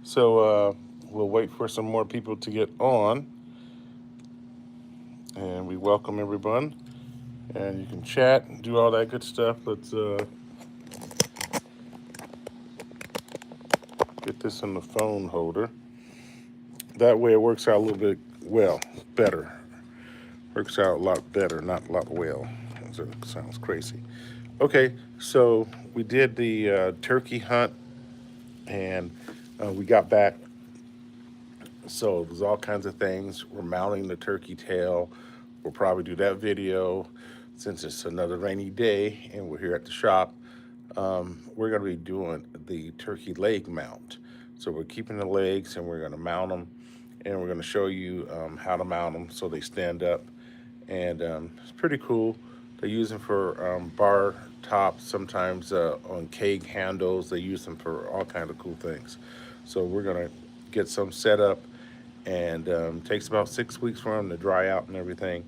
So we'll wait for some more people to get on, and we welcome everyone. And you can chat and do all that good stuff. Let's get this in the phone holder. That way it works out a little bit better. Works out a lot better, not a lot well. It sounds crazy. Okay, so we did the turkey hunt, and we got back. So there's all kinds of things. We're mounting the turkey tail. We'll probably do that video since it's another rainy day and we're here at the shop. We're going to be doing the turkey leg mount. So we're keeping the legs and we're going to mount them, and we're going to show you how to mount them so they stand up. And it's pretty cool. They use them for bar tops, sometimes on keg handles. They use them for all kinds of cool things. So we're going to get some set up, and takes about 6 weeks for them to dry out and everything.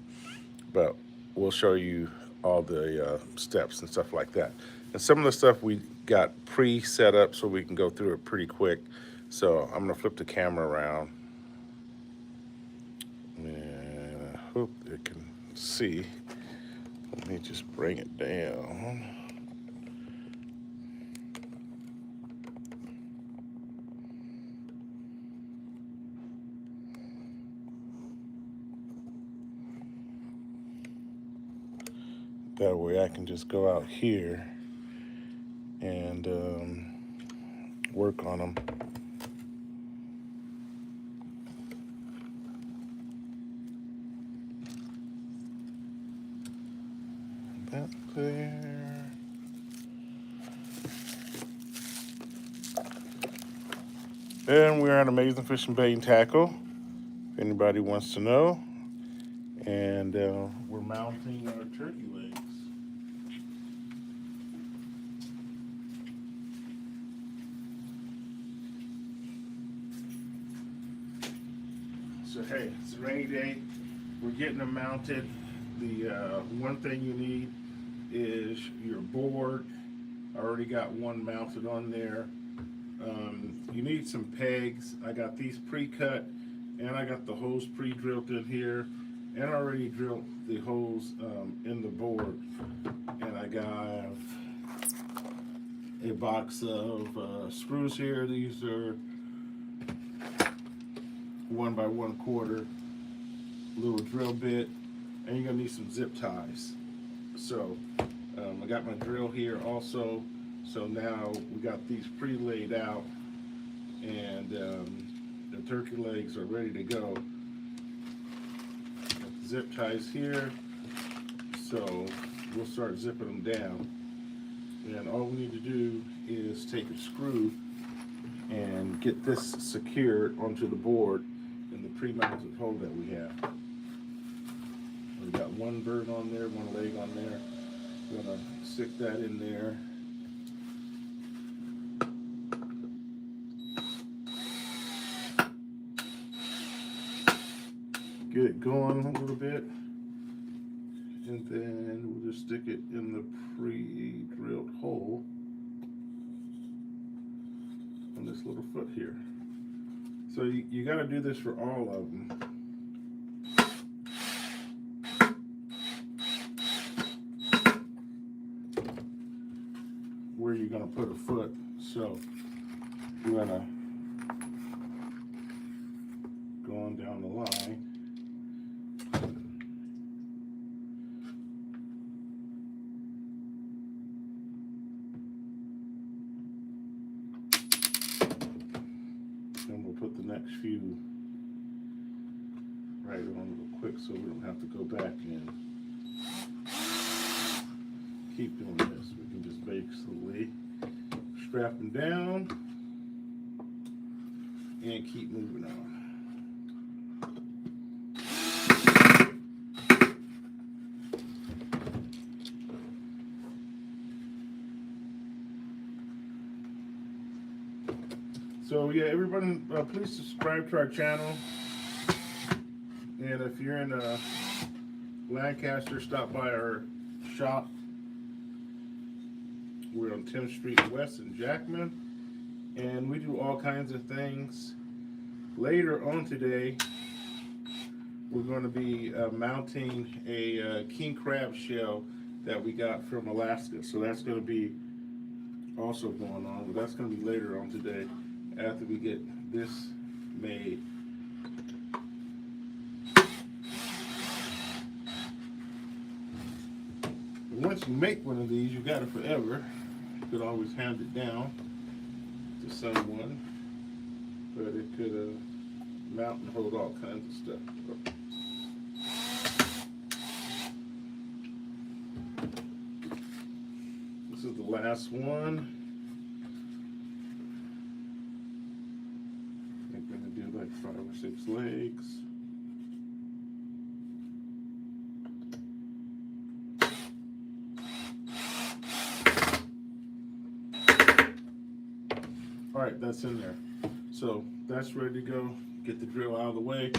But we'll show you all the steps and stuff like that. And some of the stuff we got pre-set up so we can go through it pretty quick. So I'm gonna flip the camera around, and I hope it can see. Let me just bring it down. That way I can just go out here and work on them. That there. And we're at Amazing Fishing Bait and Tackle, if anybody wants to know. And we're mounting our turkey legs. So hey, it's a rainy day. We're getting them mounted. The one thing you need is your board. I already got one mounted on there. You need some pegs. I got these pre-cut, and I got the holes pre-drilled in here, and I already drilled the holes in the board. And I got a box of screws here. These are 1 by 1/4, little drill bit, and you're gonna need some zip ties. So I got my drill here also. So now we got these pre-laid out, and the turkey legs are ready to go. Got the zip ties here, so we'll start zipping them down. And all we need to do is take a screw and get this secured onto the board in the pre-mounted hole that we have. We've got one bird on there, one leg on there. We're gonna stick that in there. Get it going a little bit, and then we'll just stick it in the pre-drilled hole on this little foot here. So you got to do this for all of them. Where you're going to put a foot. So we're going to go on down the line. And we'll put the next few right on real quick so we don't have to go back and keep doing this. We can just basically strap them down and keep moving on. So yeah, everybody, please subscribe to our channel. And if you're in Lancaster, stop by our shop. We're on 10th Street West in Jackman. And we do all kinds of things. Later on today, we're going to be mounting a king crab shell that we got from Alaska. So that's going to be also going on, but that's going to be later on today after we get this made. Once you make one of these, you got it forever. You could always hand it down to someone, but it could mount and hold all kinds of stuff. This is the last one. I think I'm gonna do like 5 or 6 legs. All right, that's in there. So that's ready to go. Get the drill out of the way.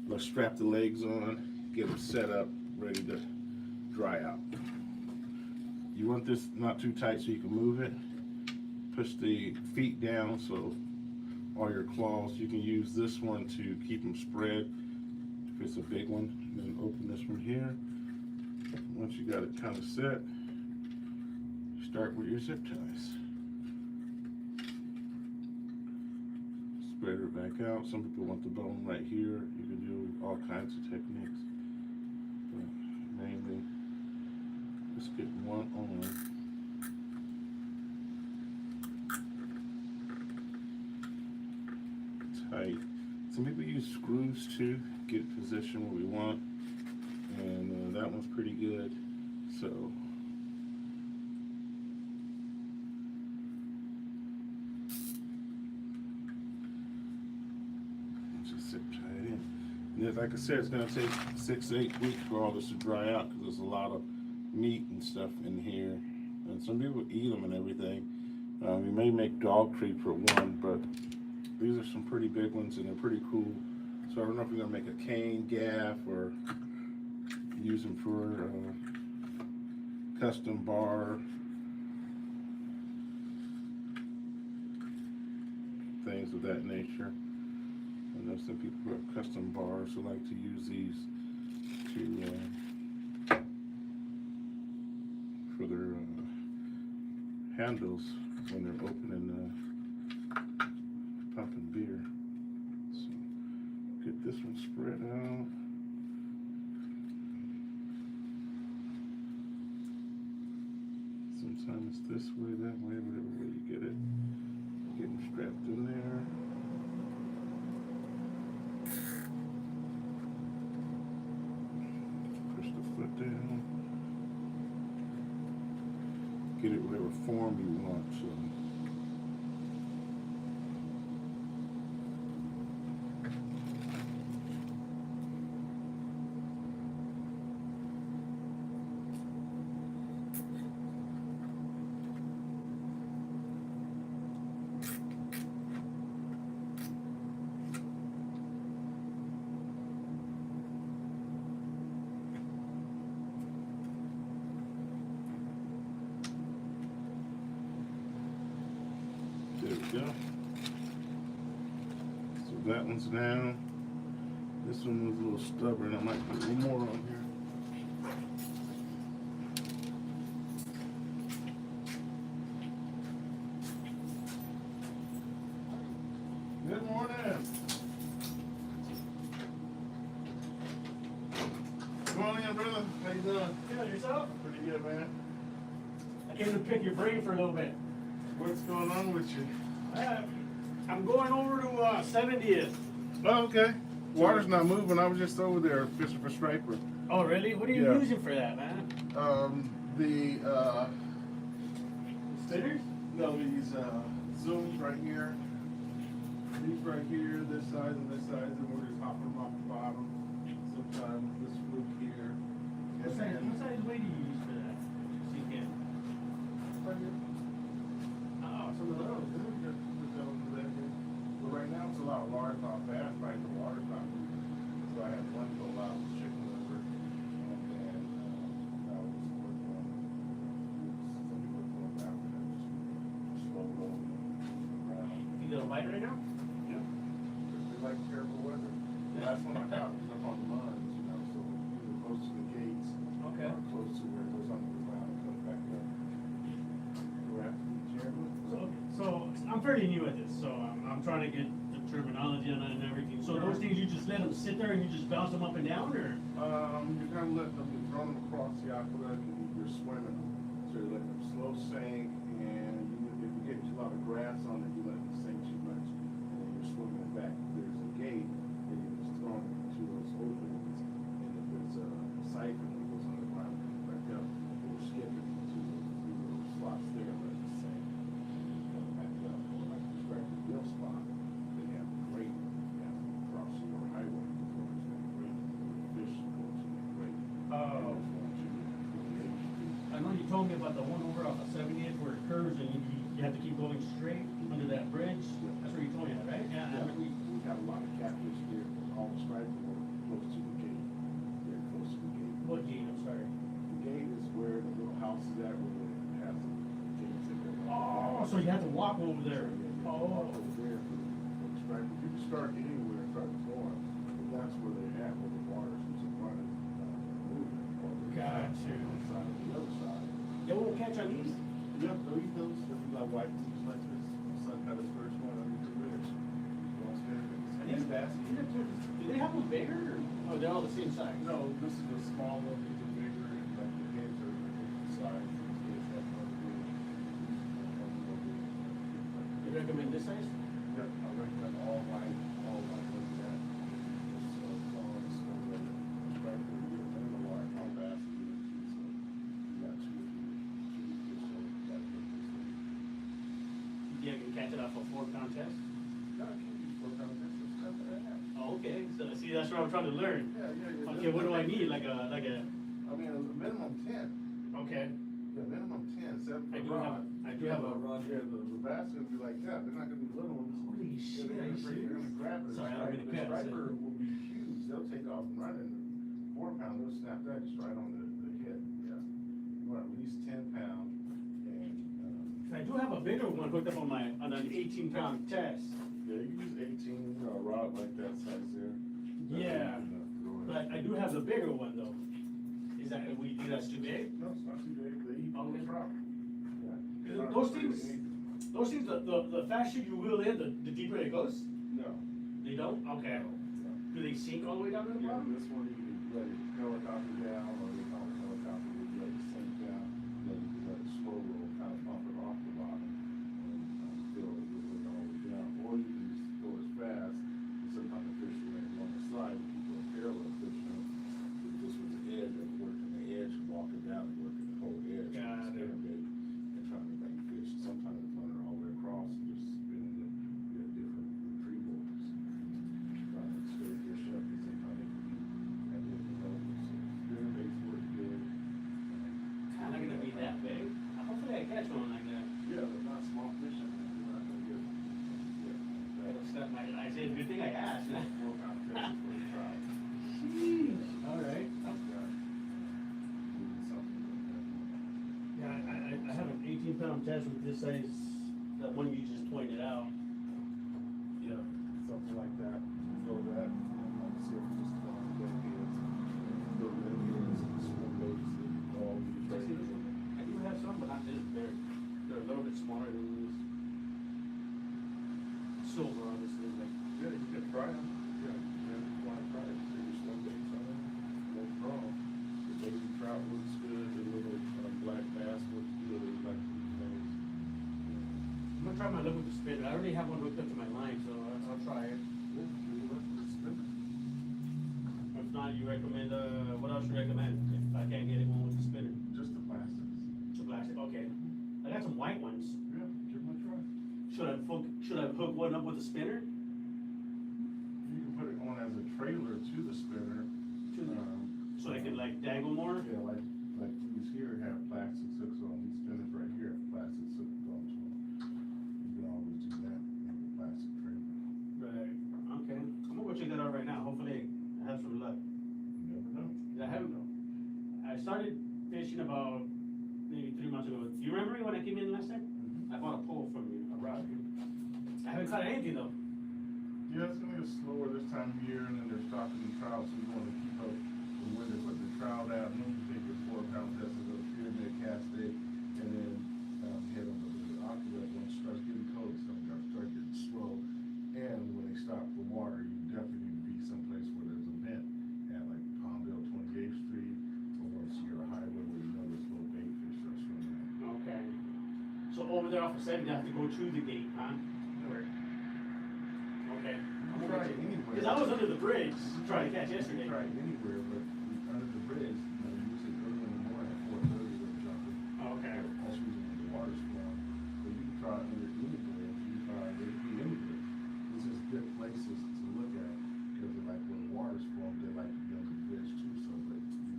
Let's strap the legs on, get them set up, ready to dry out. You want this not too tight so you can move it. Push the feet down so all your claws, you can use this one to keep them spread if it's a big one. And then open this one here. Once you got it kind of set, start with your zip ties. Spread it back out. Some people want the bone right here. You can do all kinds of techniques. But mainly, let's get one on. Tight. Some people use screws too, get it positioned where we want. And that one's pretty good. So zip tie it in. And then, like I said, it's going to take 6 to 8 weeks for all this to dry out because there's a lot of meat and stuff in here. And some people eat them and everything. You may make dog treat for one, but these are some pretty big ones and they're pretty cool. So I don't know if we're going to make a cane gaff or use them for custom bar. Things of that nature. I know some people who have custom bars who like to use these to for their handles when they're opening pumping beer. So get this one spread out. Sometimes it's this way, that way, whatever way you get it. Get them strapped in there. Foot down. Get it whatever form you want. So there we go. So that one's down. This one was a little stubborn. I might put a little more on here. Good morning. Come on in, brother. How you doing? Good, yourself? Pretty good, man. I came to pick your brain for a little bit. What's going on with you? I'm going over to 70th. Oh, okay. Water's not moving. I was just over there fishing for striper. Oh, really? What are you using for that, man? The Spinners? no, these zooms right here. These right here, this size and this size, and we're just hopping them off the bottom. Sometimes this fluke here. What size weight do you use for that? Sink in. Right here. Oh, some of those. But right now it's a lot of largemouth bass, right? The water's not moving. So I had one go out with chicken liver, and then I was working on some people going out and just slow rolling around. bite right now? Yeah. They like terrible weather. The last one I got was up on the lines, you know, so either close to the gates. Okay. Or close to where it goes under the ground and comes back up. Go after the chairman. So I'm fairly new at this, so I'm trying to get the terminology on it and everything. So those things, you just let them sit there and you just bounce them up and down, or? You're kind of letting them, you're throwing them across the aqueduct and you're swimming them. So you're letting them slow sink, and if you get a lot of grass on it, you let it sink too much. And then you're swimming it back. If there's a gate, then you're just throwing it into those openings. And if there's a siphon that goes on the ground, back up, or skip it to those slots there, let it sink. And come back up. Or like the striker wheel spot, they have a grate down across your highway. There's that grate where fish go to the grate. Oh. I know you told me about the one over off of 78th where it curves and you have to keep going straight under that bridge. That's where you told me that, right? Yeah. Yeah, we got a lot of catfish there, all the striper were close to the gate, very close to the gate. What gate? I'm sorry. The gate is where the little house is at, where it has the gates in there. Oh, so you have to walk over there. Walk over there for the striper. You can start anywhere and start going, but that's where they're at, where the water is running, moving. Got you. One side or the other side. They won't catch on these? Yep, they'll eat those, they'll be like white teeth like this. My son got his first one under the bridge. And these bass, do they have them bigger or? Oh, they're all the same size? No, this is a small one, these are bigger, and like the heads are different size. These kids have one big, one big. You recommend this size? Yep, I recommend all white, like that. It's, prawns, so, right for a year, and a lot, all bass, so, you got two fish, so, that big this way. Yeah, you can catch it off a 4-pound test? No, I can't use 4 pound fish, it's not that I have. Oh, okay. So see, that's what I'm trying to learn. Yeah. Okay, what do I need? Like a. I mean, a minimum 10. Okay. Yeah, minimum 10, 7 I for do rod. have a rod. Yeah, the bass gonna be like that, they're not gonna be little ones. Holy shit, They're are you gonna serious? grab it. Sorry, I'm gonna The cut. striper will be huge, they'll take off and run, and 4 pound, they'll snap that just right on the hit, yeah. You want at least 10 pound, and, I do have a bigger one hooked up on an 18-pound test. yeah, you use 18, a rod like that size there. Yeah, but I do have the bigger one though. Is that, we think that's too big? No, it's not too big, they eat Okay. the trout. Yeah. Those things, the faster you reel in, the deeper it goes? No. They don't? Okay. No. Do they sink all the way down to the Yeah, bottom? this one you can let it helicopter down, or you call it helicopter, you let it sink down, then you let it slow roll, kind of bump it off the bottom, and feel it really all the way down. Or you can just go as fast, and sometimes the fish will land on the side, and people are parallel fishing. If this was the edge, they're working the edge, walking down and working the whole edge. Got it. And trying to make fish. Sometimes it's running all the way across and just spinning it. You have different retrievals. Trying to stir fish up, and sometimes it can be at different levels. So spinning baits work good. Kinda gonna be that big. Hopefully I catch one like that. Yeah, they're not small fish, and you're not gonna get. It'll step my, I say, good thing I asked. 4 pound fish for the trout. Jeez. All right. Yeah, I have an 18-pound test with this size, that one you just pointed out. Yeah, something like that. Throw that, and like see if it's just throwing dead heads. Throw dead heads and swim baits and all these I see right this one. I do have some, but not this big. They're a little bit smaller than these. Silver, obviously, like. Yeah, you can try them. Yeah, you want to try it. See your swim baits on them. No problem. The baby trout looks good. The little black bass looks good. Like these things. I'm gonna try my luck with the spinner. I already have one hooked up to my line, so I'll try it. Yeah, good luck with the spinner. If not, you recommend, what else you recommend if I can't get it one with the spinner? Just the plastics. The plastic, okay. I got some white ones. Yeah, give them a try. Should I hook one up with a spinner? You can put it on as a trailer to the spinner. So I can like dangle more? Yeah, like these here have plastic hooks on. These spinners right here have plastic hooks on to them. You can always do that with a plastic trailer. Right, okay. I'm gonna go check that out right now. Hopefully I have some luck. You never know. I haven't. I started fishing about maybe 3 months ago. Do you remember me when I came in last time? I bought a pole from you, a rod. I haven't caught anything though. Yeah, it's gonna get slower this time of year, and then they're stopping the trout, so we want to keep up with when they put the trout out. Normally they get 4 pound tests of the pyramid cast day, and then head on the aqueduct. Once it starts getting cold, it's gonna start getting slow. And when they stop the water, you definitely need to be someplace where there's a vent at like Palmdale 28th Street or Sierra Highway where you know there's little bait fish that are swimming in. Okay. So over there off of 70, you have to go through the gate, huh? Where? Okay. You try it anywhere. Because I was under the bridge trying to catch yesterday. You try it anywhere, but under the bridge, you know, usually early in the morning at 4:30 we're jumping. Okay. That's usually when the water's flowing. But you can try it under any bridge. You can try it anywhere. It's just good places to look at because they like when the water's flowing, they like to be under the bridge too. So but you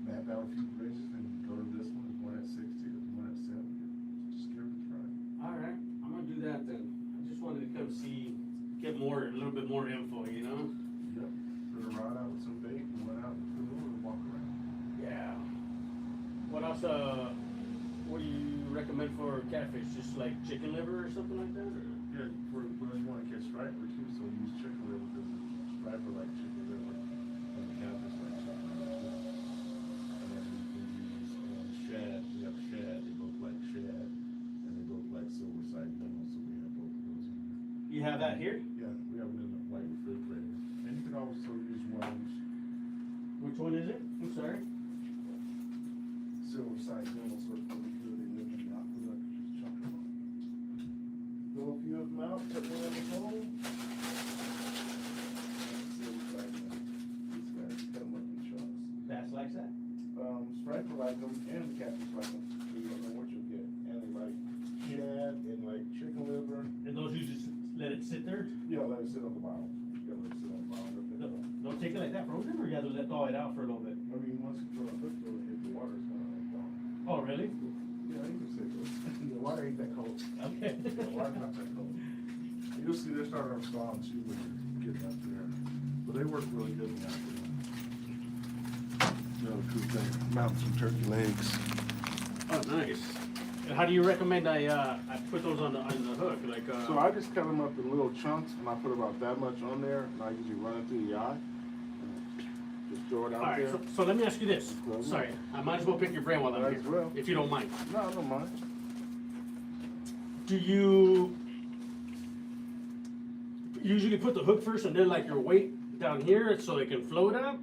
map out a few bridges and you go to this one, there's one at 60, there's one at 70. Just give it a try. All right. I'm going to do that then. I just wanted to come see, get more, a little bit more info, you know? Yep. Put a rod out with some bait and went out and put it over and walk around. Yeah. What else, what do you recommend for catfish? Just like chicken liver or something like that? Or? Yeah, for when you want to catch striper too, so use chicken liver because striper like chicken liver and the catfish like chicken liver too. And then you can use shad. We have shad. They both like shad, and they both like silver side minnows. So we have both of those in here. You have that here? Yeah, we have it in the white refrigerator. And you can also use worms. Which one is it? I'm sorry. Silver side minnows work really good. They live in the aqueduct. Just chunk them up. Throw a few of them out. Put one in the hole. Silver side minnows. These guys cut them up in chunks. Bass likes that? Striper like them and the catfish like them. So you don't know what you'll get. And they like shad and like chicken liver. And those you just let it sit there? Yeah, let it sit on the bottom. Yeah, let it sit on the bottom. They'll pick it up. Don't take it like that frozen, or you have to let thaw it out for a little bit? I mean, once you throw a hook through it, hit the water, it's gonna gone. Oh, really? Yeah, you can say that. The water ain't that cold. Okay. The water's not that cold. You'll see they're starting to spawn too when you're getting up there. But they work really good in the afternoon. You know, the cool thing, mount some turkey legs. Oh, nice. And how do you recommend I put those on the hook? Like, So I just cut them up in little chunks and I put about that much on there and I usually run it through the eye. Just throw it out all right, there. so let me ask you this. Well, Sorry, I might as well pick your brain while I'm Might here, as well. if you don't mind. No, I don't mind. Do you usually put the hook first and then like your weight down here so it can float up?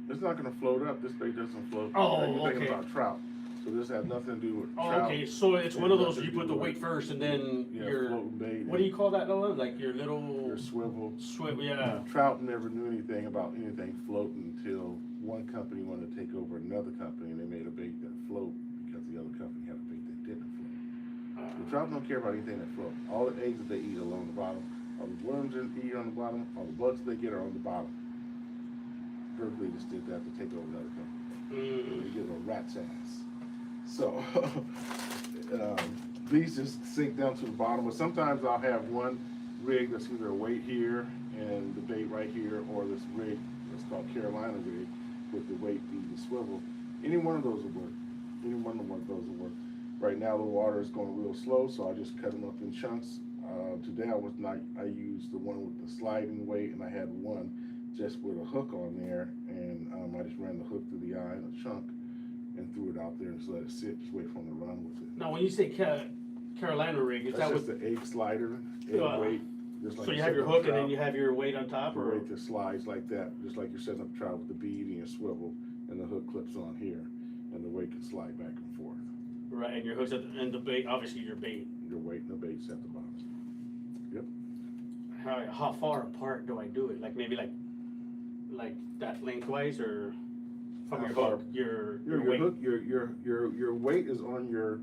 It's not gonna float up. This bait doesn't float. Oh, You're thinking okay. about trout. So this has nothing to do with Oh, trout. okay, so it's one of those you put the Yeah, weight first and then your floating bait. what do you call that, Noah? Like your little Your swivel. yeah. Trout never knew anything about anything floating until one company wanted to take over another company and they made a bait that float because the other company had a bait that didn't float. The trout don't care about anything that floats. All the eggs that they eat are along the bottom. All the worms that they eat are on the bottom. All the bugs they get are on the bottom. Berkeley just did that to take over the other company. They give a rat's ass. So these just sink down to the bottom. But sometimes I'll have one rig that's either a weight here and the bait right here, or this rig that's called Carolina rig with the weight being the swivel. Any one of those will work. Any one of those will work. Right now the water is going real slow, so I just cut them up in chunks. Today I used the one with the sliding weight, and I had one just with a hook on there, and I just ran the hook through the eye in a chunk and threw it out there and just let it sit, just wait for them to run with it. Now when you say Carolina rig, is That's that just with the egg slider, egg weight. Just like so you you're have your setting up hook and then trout. you have your weight on top, The or weight that slides like that, just like you're setting up trout with the bead and your swivel, and the hook clips on here, and the weight can slide back and forth. right? And your hook's at the, and the bait, obviously your bait. Your weight and the bait's at the bottom. Yep. How far apart do I do it? Like maybe like that lengthwise, or from How your far? hook, your Your weight. hook, your weight is on your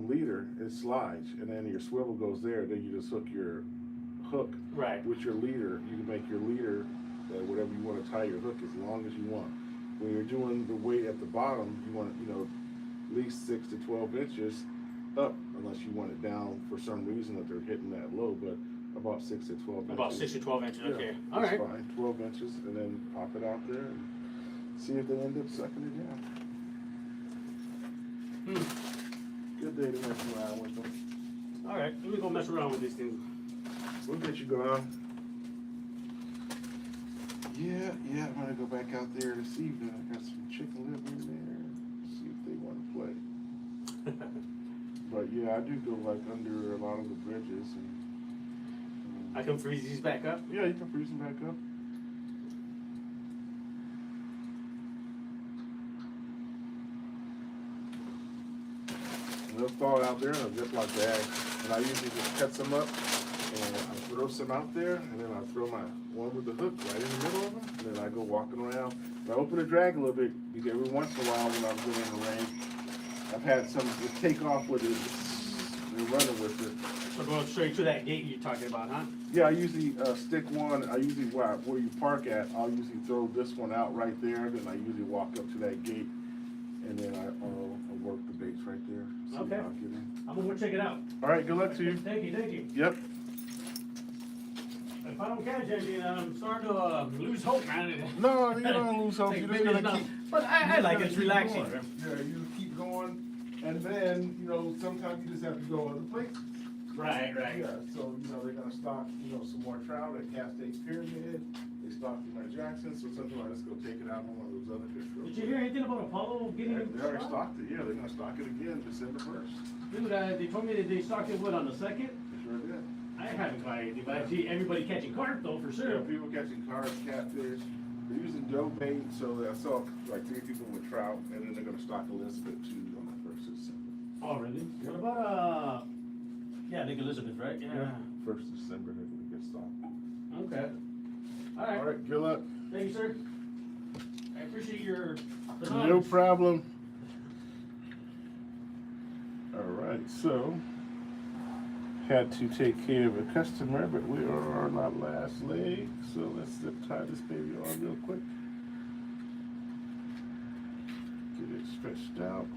leader. It slides, and then your swivel goes there. Then you just hook your hook Right. with your leader. You can make your leader whatever you want to tie your hook as long as you want. When you're doing the weight at the bottom, you want it, at least 6 to 12 inches up, unless you want it down for some reason that they're hitting that low. But about 6 to 12 inches. About 6 to 12 inches. Yeah, Okay. All that's right. fine. 12 inches, and then pop it out there and see if they end up sucking it down. Good day to mess around with them. All right, let me go mess around with these things. We'll get you going. Yeah, I'm gonna go back out there this evening. I got some chicken liver in there. See if they want to play. But yeah, I do go like under a lot of the bridges and. I can freeze these back up. Yeah, you can freeze them back up. And they'll thaw out there in a Ziploc bag, and I usually just cut some up and I throw some out there, and then I throw my one with the hook right in the middle of them, and then I go walking around. And I open the drag a little bit because every once in a while when I'm going in the rain, I've had some take off with it. They're running with it. So going straight to that gate you're talking about, huh? Yeah, I usually stick one. I usually where you park at, I'll usually throw this one out right there. Then I usually walk up to that gate, and then I'll work the baits right there. See Okay. how I get in. I'm gonna go check it out. All right, good luck to you. Thank you. Yep. If I don't catch anything, I'm starting to lose hope, man. No, you don't lose hope. Like, You're maybe just it's gonna not- keep. But I like it. It's Keep relaxing. going. Yeah, you keep going, and then sometimes you just have to go other places. Right. Yeah, so they're gonna stock some more trout at Cascade Pyramid. They stocked them at Jackson, so sometimes I just go take it out on one of those other fish real Did you quick. hear anything about Apollo getting They already stocked? stocked it. Yeah, they're gonna stock it again December 1st. Dude, they told me that they stocked it, what, on the 2nd? They sure did. I haven't caught anything, but I see everybody catching carp though, for Yeah, sure. people catching carp, catfish. They're using dough bait, so I saw like 3 people with trout, and then they're gonna stock Elizabeth too on the 1st of December. Oh, really? What about, yeah, Lake Elizabeth, right? Yeah. 1st of December they're gonna get stocked. Okay. All All right. right, good luck. Thank you, sir. I appreciate your. No problem. All right, so had to take care of a customer, but we are on our last leg, so let's zip tie this baby on real quick. Get it stretched out.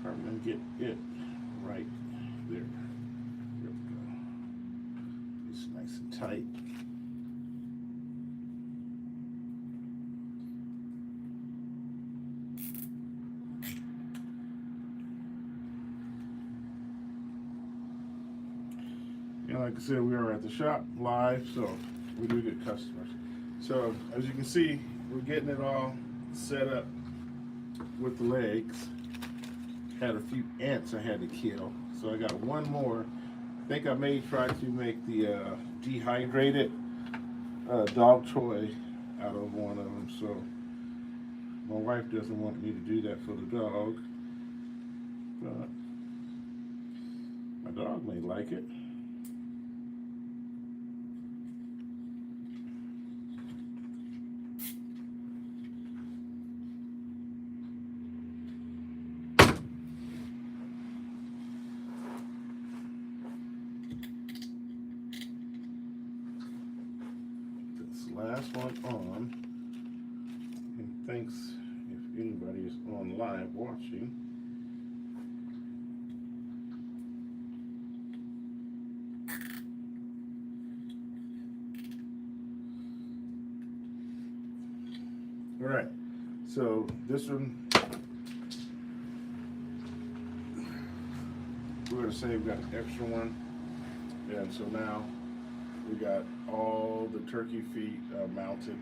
I'm gonna get it right there. There we go. It's nice and tight. And like I said, we are at the shop live, so we do get customers. So as you can see, we're getting it all set up with the legs. Had a few ants I had to kill, so I got one more. I think I may try to make the dehydrated dog toy out of one of them. So my wife doesn't want me to do that for the dog, but my dog may like it. Last one on, and thanks if anybody is on live watching. All right, so this one, we're gonna say we've got an extra one, and so now we got all the turkey feet mounted,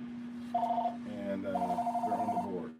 and they're on the board.